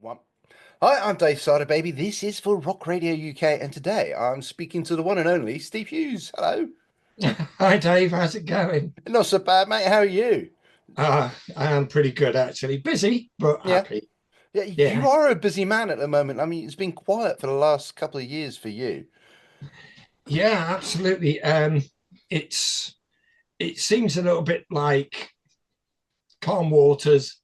One. Hi, I'm Dave Sider, baby. This is for Rock Radio UK, and today I'm speaking to the one and only Steve Hughes. Hello. Hi Dave, how's it going? Not so bad, mate. How are you? I am pretty good actually. Busy, but Yeah. happy. Yeah, you Yeah, are a busy man at the moment. I mean, it's been quiet for the last couple of years for you. yeah, absolutely. It's it seems a little bit like calm waters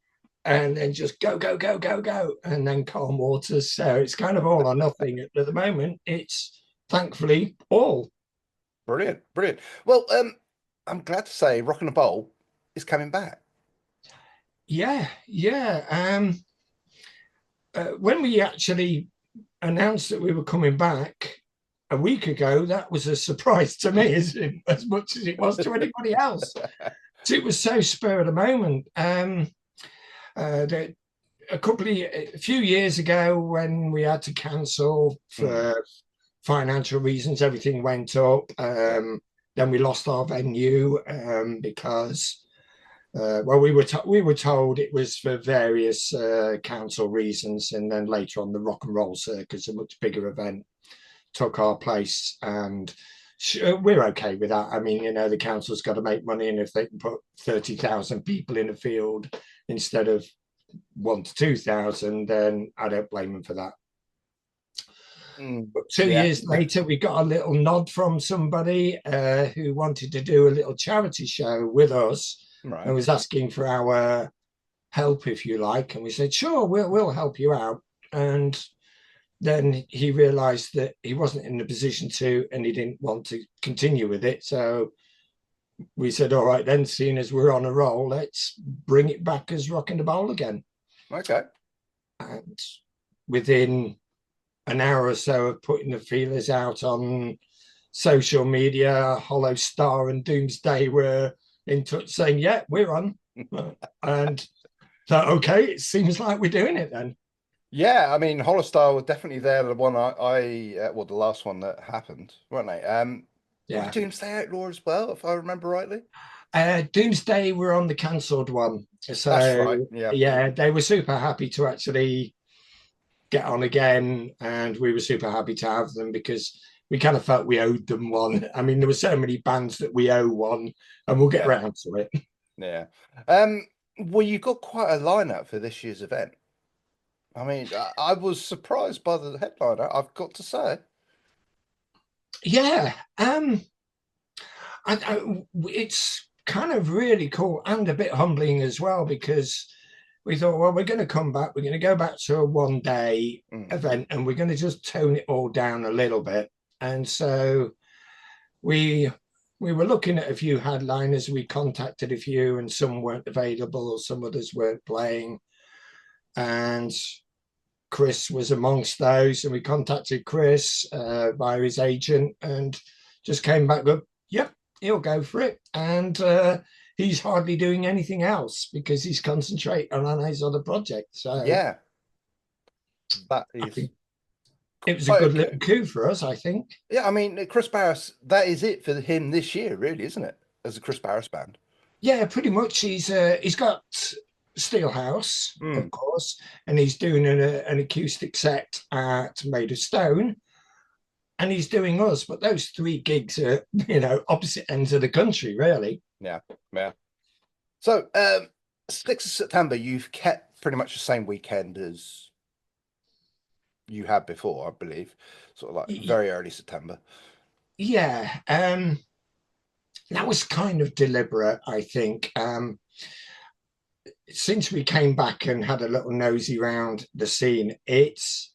and then just go, go, go, go, go, and then calm waters. So it's kind of all or nothing at the moment. It's thankfully all. Brilliant, brilliant. Well, I'm glad to say Rock and the Bowl is coming back. Yeah, yeah. When we actually announced that we were coming back a week ago, that was a surprise to me as much as it was to anybody else. So it was so spur of the moment. The, a few years ago, when we had to cancel Hmm. for financial reasons, everything went up. Yeah. Then we lost our venue because well, we were told it was for various council reasons, and then later on, the Rock and Roll Circus, a much bigger event, took our place, and we're okay with that. I mean, the council's got to make money, and if they can put 30,000 people in a field instead of 1 to 2,000, then I don't blame them for that. Mm. But two Yeah. years later, we got a little nod from somebody who wanted to do a little charity show with us and Right. was asking for our help, if you like. And we said, sure, we'll help you out. And then he realized that he wasn't in the position to, and he didn't want to continue with it. So we said, all right, then, seeing as we're on a roll, let's bring it back as Rockin' the Bowl again. Okay. And within an hour or so of putting the feelers out on social media, Hollow Star and Doomsday were in touch saying, yeah, we're on. And thought, okay, it seems like we're doing it then. Yeah, I mean, Holostar was definitely there. The one well, the last one that happened, weren't they? Were Yeah. Doomsday Outlaw as well, if I remember rightly? Doomsday were on the cancelled one. That's So, right. Yeah. yeah, they were super happy to actually get on again. And we were super happy to have them because we kind of felt we owed them one. I mean, there were so many bands that we owe one, and we'll get Yeah. around to it. Yeah. Um, well, you got quite a lineup for this year's event. I mean, I was surprised by the headliner, I've got to say. Yeah. It's kind of really cool and a bit humbling as well because we thought, well, we're going to come back. We're going to go back to a 1 day Mm. event and we're going to just tone it all down a little bit. And so we we were looking at a few headliners. We contacted a few, and some weren't available, or some others weren't playing. And Chris was amongst those, and we contacted Chris via his agent, and just came back with, "Yep, he'll go for it." And he's hardly doing anything else because he's concentrating on his other project. So Yeah, that I is think it was a quite good okay. little coup for us, I think. Yeah, I mean, Chris Barris, that is it for him this year, really, isn't it? As a Chris Barris band. Yeah, pretty much. He's got Steelhouse, Mm. of course, and he's doing an acoustic set at Made of Stone, and he's doing us. But those three gigs are, opposite ends of the country, really. Yeah, yeah. So, 6th of September, you've kept pretty much the same weekend as you had before, I believe. Sort of like very early September. Yeah, that was kind of deliberate, I think. Since we came back and had a little nosy round the scene, it's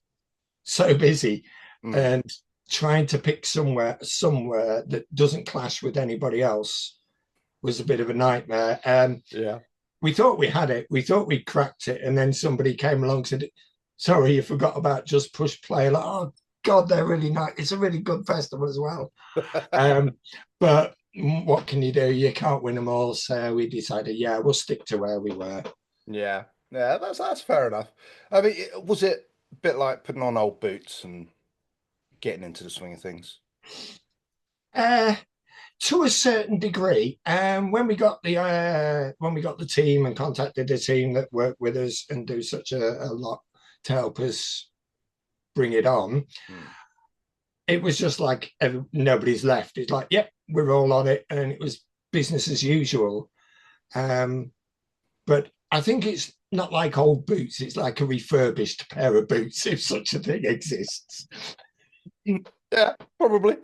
so busy, Mm. and trying to pick somewhere that doesn't clash with anybody else was a bit of a nightmare. Yeah. We thought we had it, we thought we cracked it, and then somebody came along and said, "Sorry, you forgot about Just Push Play." Like, oh God, they're really nice. It's a really good festival as well. Um, but what can you do? You can't win them all. So we decided, yeah, we'll stick to where we were. Yeah. Yeah, that's fair enough. I mean, was it a bit like putting on old boots and getting into the swing of things? Uh, to a certain degree, when we got the team and contacted the team that work with us and do such a lot to help us bring it on. It was just like nobody's left. It's like, yep, we're all on it, and it was business as usual. But I think it's not like old boots. It's like a refurbished pair of boots, if such a thing exists. Yeah, probably.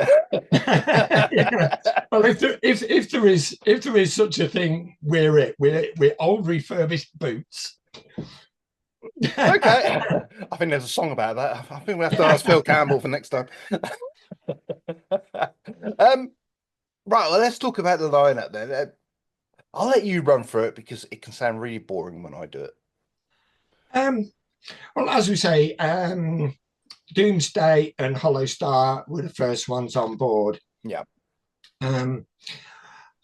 Yeah. Well, if there is such a thing, we're it. We're old refurbished boots. Okay. I think there's a song about that. I think we have to ask Phil Campbell for next time. Right, well, let's talk about the lineup then. I'll let you run through it because it can sound really boring when I do it. Well, as we say, Doomsday and Hollow Star were the first ones on board. Yeah. I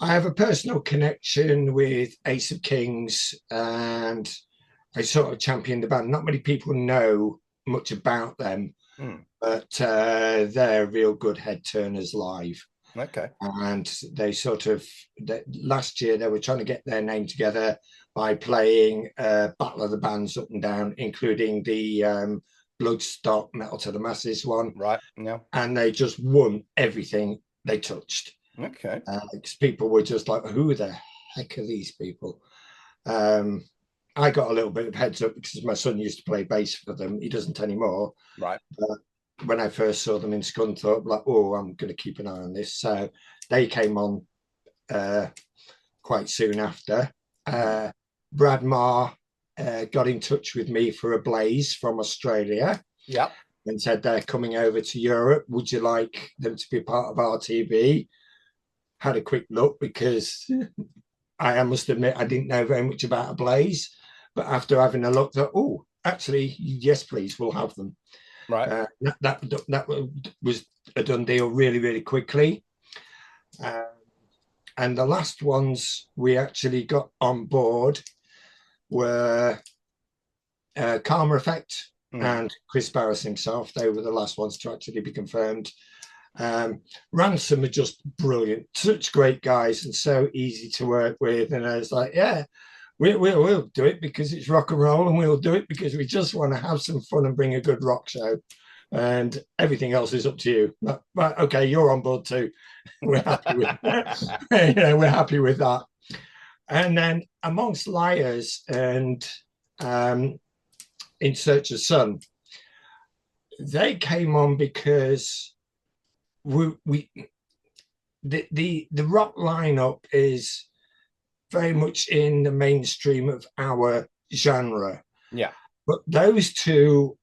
have a personal connection with Ace of Kings, and I sort of championed the band. Not many people know much about them, but they're real good head turners live. Okay. And they sort of, last year they were trying to get their name together by playing Battle of the Bands up and down, including the Bloodstock Metal to the Masses one. Right. Yeah. And they just won everything they touched. Okay. Because people were just like, who the heck are these people? I got a little bit of heads up because my son used to play bass for them. He doesn't anymore. Right. When I first saw them in Scunthorpe, like, oh, I'm going to keep an eye on this. So they came on quite soon after. Brad Marr got in touch with me for a Blaze from Australia. Yeah. And said they're coming over to Europe. Would you like them to be part of RTV? Had a quick look because I must admit I didn't know very much about a Blaze. But after having a look, thought, oh, actually, yes, please, we'll have them. Right. That was a done deal really, really quickly. And the last ones we actually got on board were Karma Effect and Chris Barris himself. They were the last ones to actually be confirmed. Ransom are just brilliant, such great guys and so easy to work with. And I was like, yeah, we'll do it because it's rock and roll, and we'll do it because we just want to have some fun and bring a good rock show. And everything else is up to you. But okay, you're on board too. We're happy with we're happy with that. And then Amongst Liars and In Search of Sun, they came on because the rock lineup is very much in the mainstream of our genre. Yeah. But those two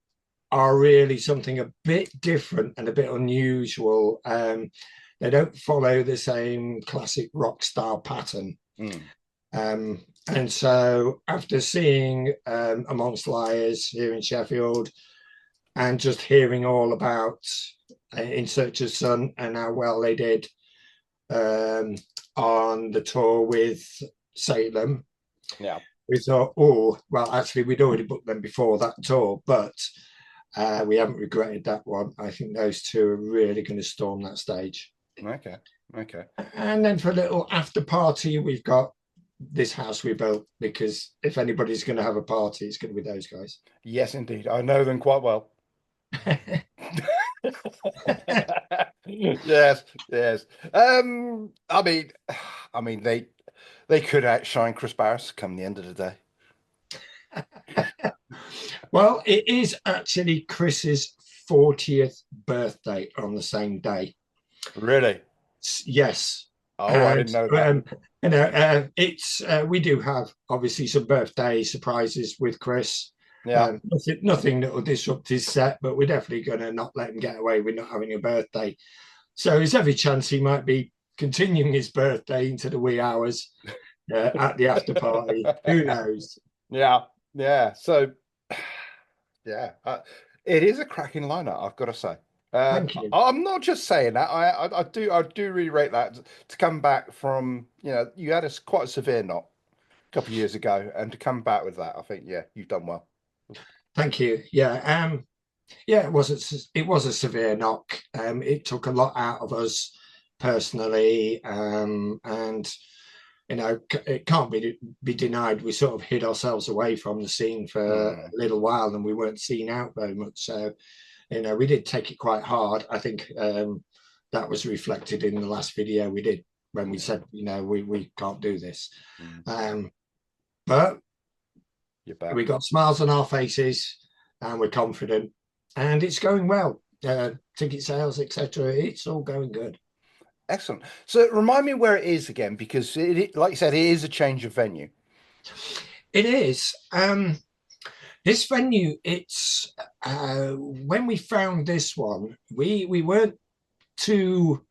are really something a bit different and a bit unusual. They don't follow the same classic rock style pattern. And so after seeing Amongst Liars here in Sheffield and just hearing all about In Search of Sun and how well they did on the tour with Salem, yeah, we thought, oh, well, actually, we'd already booked them before that tour, but we haven't regretted that one. I think those two are really going to storm that stage. Okay. And then for a little after party, we've got This House We Built, because if anybody's going to have a party, it's going to be those guys. Yes, indeed. I know them quite well. Yes. I mean, they could outshine Chris Barris come the end of the day. Well, it is actually Chris's 40th birthday on the same day. Really? Yes. Oh, I didn't know that. It's we do have obviously some birthday surprises with Chris. Yeah. Nothing that will disrupt his set, but we're definitely going to not let him get away with not having a birthday. So there's every chance he might be continuing his birthday into the wee hours at the after party. Who knows? Yeah. So, yeah, it is a cracking lineup, I've got to say. Thank you. I'm not just saying that. I do really rate that to come back from, you had quite a severe knock a couple of years ago, and to come back with that, I think, yeah, you've done well. Thank you. Yeah. It was a severe knock. It took a lot out of us personally, and it can't be denied. We sort of hid ourselves away from the scene for a little while, and we weren't seen out very much. So, we did take it quite hard. I think that was reflected in the last video we did when we said, we can't do this. But you're back. We got smiles on our faces, and we're confident, and it's going well. Ticket sales, etc. It's all going good. Excellent. So remind me where it is again, because like you said, it is a change of venue. It is. This venue, it's when we found this one, we weren't too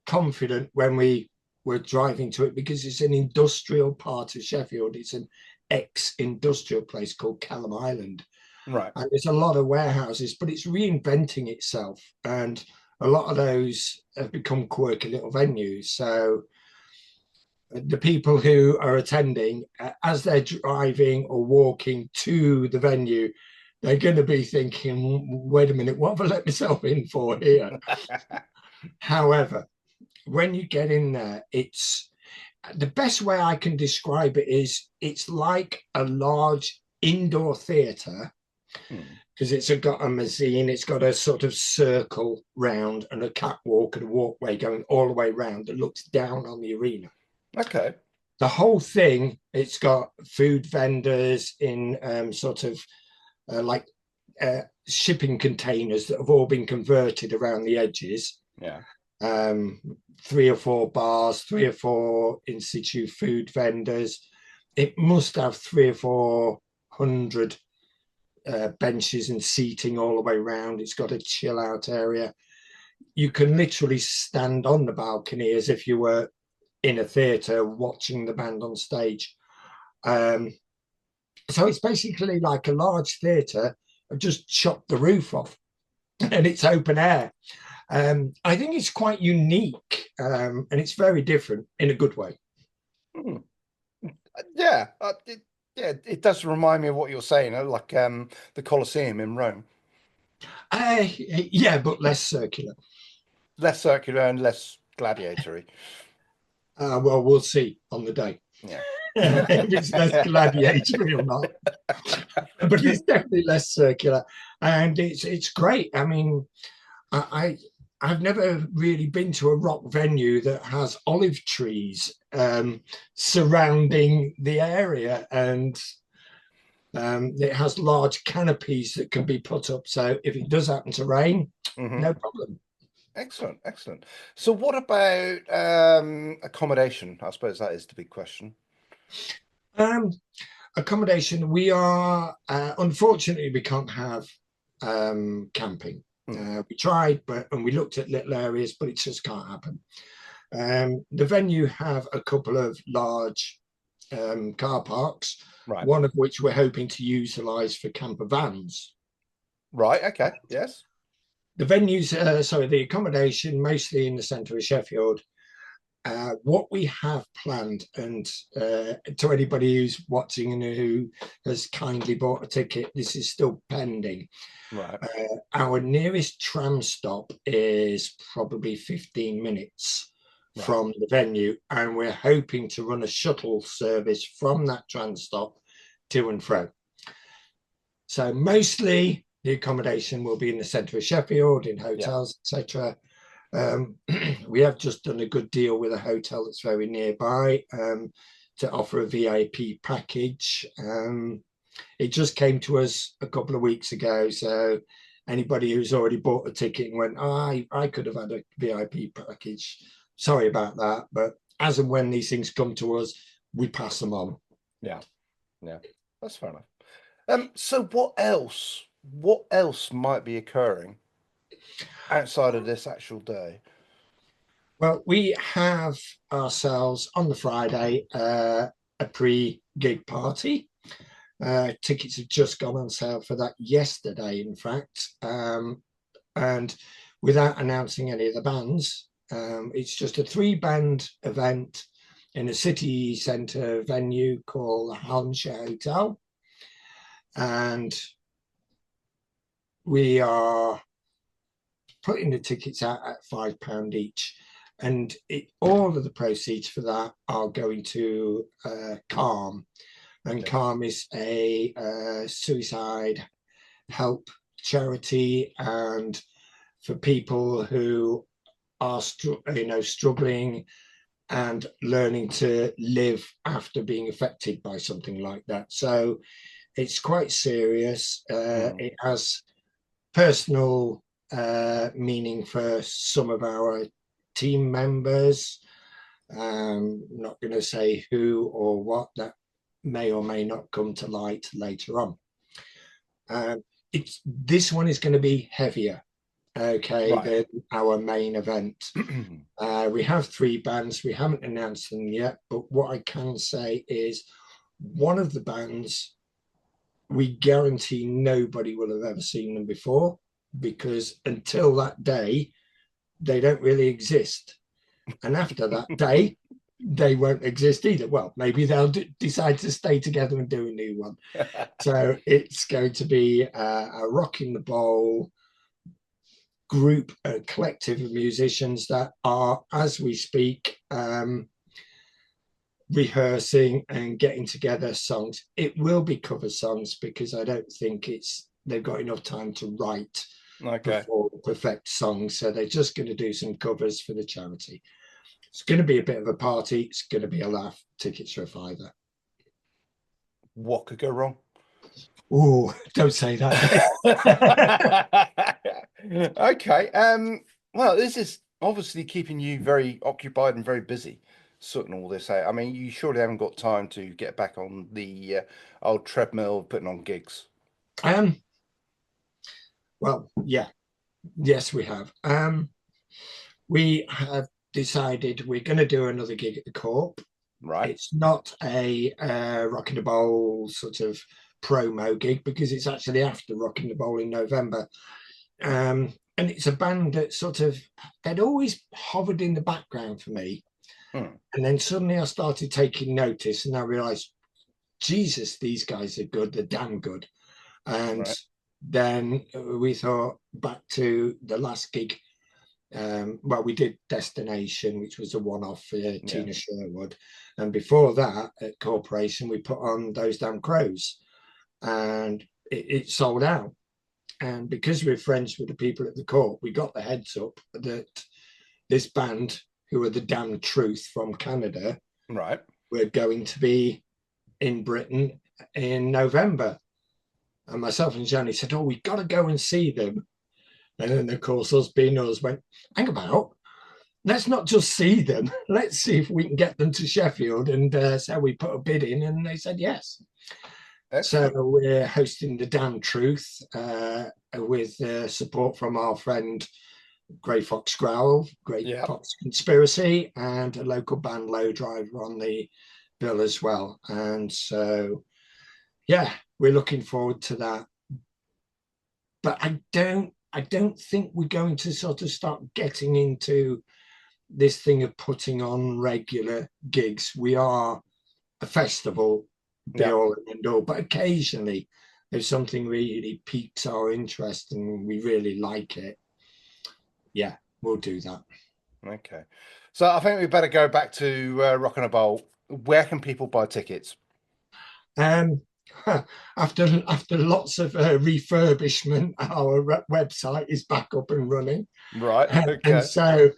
confident when we were driving to it, because it's an industrial part of Sheffield. It's an ex-industrial place called Kelham Island. Right. And there's a lot of warehouses, but it's reinventing itself. And a lot of those have become quirky little venues. So the people who are attending, as they're driving or walking to the venue, they're going to be thinking, wait a minute, what have I let myself in for here? However, when you get in there, it's the best way I can describe it is it's like a large indoor theatre, because it's got a mezzanine, it's got a sort of circle round and a catwalk and a walkway going all the way around that looks down on the arena. Okay. The whole thing, it's got food vendors in sort of shipping containers that have all been converted around the edges. Yeah. 3 or 4 bars, 3 or 4 in situ food vendors. It must have 300 or 400 benches and seating all the way around. It's got a chill out area. You can literally stand on the balcony as if you were in a theatre watching the band on stage. So it's basically like a large theatre. I've just chopped the roof off and it's open air. I think it's quite unique, and it's very different in a good way. Yeah, it does remind me of what you're saying, like the Colosseum in Rome. Yeah, but less circular. Less circular and less gladiatory. Well, we'll see on the day. Yeah. If it's less gladiatory or not. But it's definitely less circular, and it's great. I mean, I've never really been to a rock venue that has olive trees surrounding the area, and it has large canopies that can be put up. So if it does happen to rain, no problem. Excellent, excellent. So what about accommodation? I suppose that is the big question. Accommodation, we are unfortunately we can't have camping. We tried, and we looked at little areas, but it just can't happen. The venue have a couple of large car parks, right, one of which we're hoping to utilize for camper vans. Right, okay, yes. The venues, the accommodation, mostly in the centre of Sheffield. What we have planned, and to anybody who's watching and who has kindly bought a ticket, this is still pending. Right. Our nearest tram stop is probably 15 minutes from the venue, and we're hoping to run a shuttle service from that tram stop to and fro. So mostly the accommodation will be in the centre of Sheffield, in hotels, etc. We have just done a good deal with a hotel that's very nearby to offer a VIP package. It just came to us a couple of weeks ago, so anybody who's already bought a ticket and went, oh, I could have had a VIP package, sorry about that, but as and when these things come to us, we pass them on. Yeah, that's fair enough. So what else might be occurring outside of this actual day? Well, we have ourselves on the Friday a pre-gig party. Tickets have just gone on sale for that yesterday, in fact. And without announcing any of the bands, it's just a 3-band event in a city centre venue called the Halmshire Hotel. And we are putting the tickets out at £5 each. and all of the proceeds for that are going to Calm, and Okay. Calm is a suicide help charity, and for people who are struggling and learning to live after being affected by something like that. So it's quite serious. It has personal meaning for some of our team members. Not going to say who or what, that may or may not come to light later on. This one is going to be heavier, okay, Right. than our main event. We have 3 bands. We haven't announced them yet, but what I can say is one of the bands, we guarantee nobody will have ever seen them before, because until that day, they don't really exist. And after that day, they won't exist either. Well, maybe they'll decide to stay together and do a new one. So it's going to be a Rockin the Bowl group, a collective of musicians that are, as we speak, rehearsing and getting together songs. It will be cover songs because I don't think they've got enough time to write Okay. before perfect songs. So they're just going to do some covers for the charity. It's going to be a bit of a party. It's going to be a laugh. Tickets are a fiver. What could go wrong? Oh, don't say that. Okay. Well, this is obviously keeping you very occupied and very busy, sorting all this out. I mean, you surely haven't got time to get back on the old treadmill of putting on gigs. um, well, yeah, yes, we have. We have decided we're going to do another gig at the Corp. Right. It's not a Rockin' the Bowl sort of promo gig, because it's actually after Rockin' the Bowl in November. And it's a band that sort of had always hovered in the background for me. Hmm. And then suddenly I started taking notice, and I realized, Jesus, these guys are good. They're damn good. And Right. then we thought back to the last gig. Well, we did Destination, which was a one-off for Yeah. Tina Sherwood, and before that at Corporation we put on Those Damn Crows, and it sold out. And because we're friends with the people at the Corp, we got the heads up that this band, who are the Damn Truth from Canada, Right. were going to be in Britain in November. And myself and Johnny said, "Oh, we got to go and see them." And then, of course, us being us went, "Hang about, let's not just see them. Let's see if we can get them to Sheffield." And so we put a bid in, and they said yes. So Excellent. we're hosting the Damn Truth with support from our friend Grey Fox Growl, Grey Yeah. Fox Conspiracy, and a local band Low Driver on the bill as well. And so, yeah, we're looking forward to that. But I don't think we're going to sort of start getting into this thing of putting on regular gigs. We are a festival, be Yeah. all and end all, but occasionally if something really piques our interest and we really like it, yeah, we'll do that. Okay. So I think we better go back to Rock and a Bowl. Where can people buy tickets? Um, after lots of refurbishment, our website is back up and running, Right. and Okay. so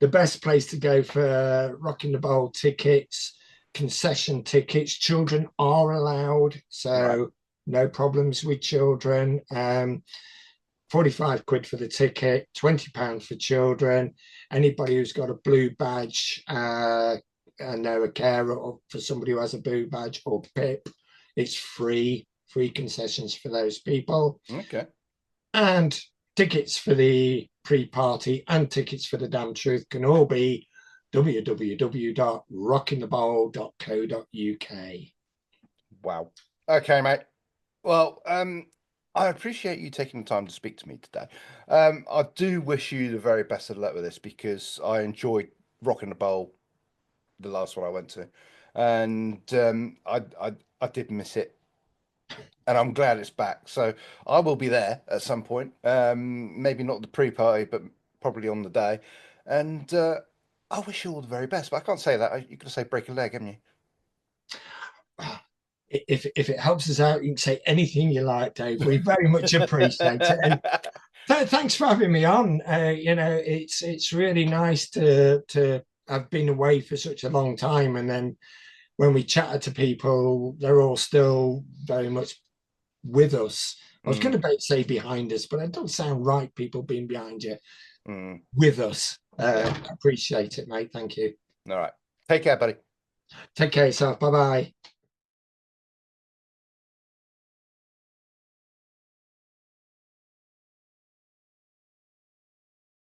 the best place to go for Rocking the Bowl tickets, concession tickets. Children are allowed, Right. so no problems with children. 45 quid for the ticket, £20 for children. Anybody who's got a blue badge, and they're a carer, or for somebody who has a blue badge or PIP, it's free concessions for those people. Okay. And tickets for the pre-party and tickets for the Damn Truth can all be www.rockinthebowl.co.uk. Wow. Okay, mate. Well, I appreciate you taking the time to speak to me today. I do wish you the very best of luck with this because I enjoyed rocking the bowl, the last one I went to, and I did miss it, and I'm glad it's back. So I will be there at some point. Maybe not the pre-party, but probably on the day, and I wish you all the very best, but I can't say that. You could say break a leg, haven't you? If it helps us out, you can say anything you like, Dave. We very much appreciate it. And thanks for having me on. It's really nice to have been away for such a long time, and then when we chatted to people, they're all still very much with us. I was going to say behind us, but it doesn't sound right. People being behind you, with us. Yeah. Appreciate it, mate. Thank you. All right. Take care, buddy. Take care of yourself. Bye bye.